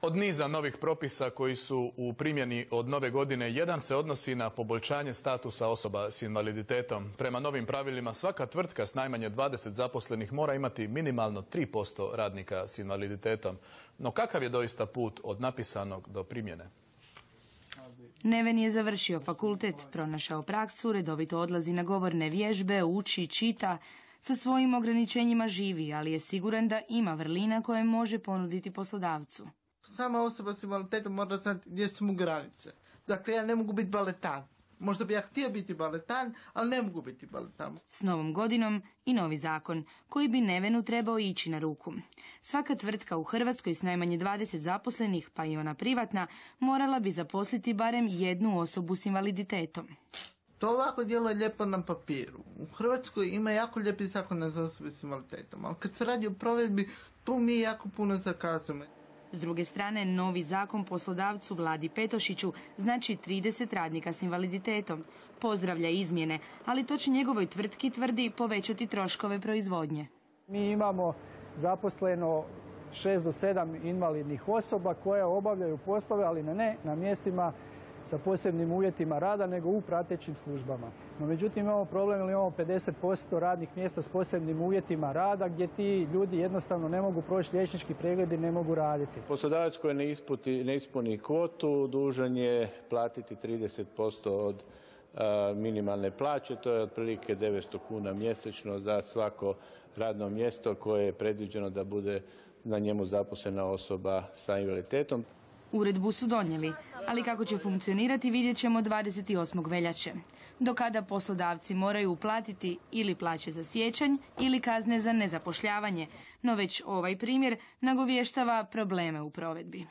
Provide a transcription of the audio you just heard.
Od niza novih propisa koji su u primjeni od nove godine, jedan se odnosi na poboljšanje statusa osoba s invaliditetom. Prema novim pravilima, svaka tvrtka s najmanje 20 zaposlenih mora imati minimalno 3% radnika s invaliditetom. No kakav je doista put od napisanog do primjene? Neven je završio fakultet, pronašao praksu, redovito odlazi na govorne vježbe, uči, čita. Sa svojim ograničenjima živi, ali je siguran da ima vrlina koje može ponuditi poslodavcu. Sama osoba s invaliditetom mora znati gdje su mu granice. Dakle, ja ne mogu biti baletan. Možda bi ja htio biti baletan, ali ne mogu biti baletan. S novom godinom i novi zakon, koji bi Nevenu trebao ići na ruku. Svaka tvrtka u Hrvatskoj s najmanje 20 zaposlenih, pa i ona privatna, morala bi zaposliti barem jednu osobu s invaliditetom. To ovako djeluje lijepo na papiru. U Hrvatskoj ima jako lijepi zakon za osobe s invaliditetom, ali kad se radi o provedbi, tu mi jako puno zakazujemo. S druge strane, novi zakon poslodavcu Vladi Petošiću znači 30 radnika s invaliditetom. Pozdravlja izmjene, ali to će njegovoj tvrtki, tvrdi, povećati troškove proizvodnje. Mi imamo zaposleno 6 do 7 invalidnih osoba koje obavljaju poslove, ali ne na mjestima sa posebnim uvjetima rada, nego u pratećim službama. No, međutim, imamo problem jer imamo 50% radnih mjesta s posebnim uvjetima rada gdje ti ljudi jednostavno ne mogu proći liječnički pregled i ne mogu raditi. Poslodavac koji ne ispuni kvotu dužan je platiti 30% od minimalne plaće, to je otprilike 900 kuna mjesečno za svako radno mjesto koje je predviđeno da bude na njemu zaposlena osoba sa invaliditetom. Uredbu su donijeli, ali kako će funkcionirati vidjet ćemo 28. veljače. Do kada poslodavci moraju uplatiti ili plaće za siječanj ili kazne za nezapošljavanje, no već ovaj primjer nagovještava probleme u provedbi.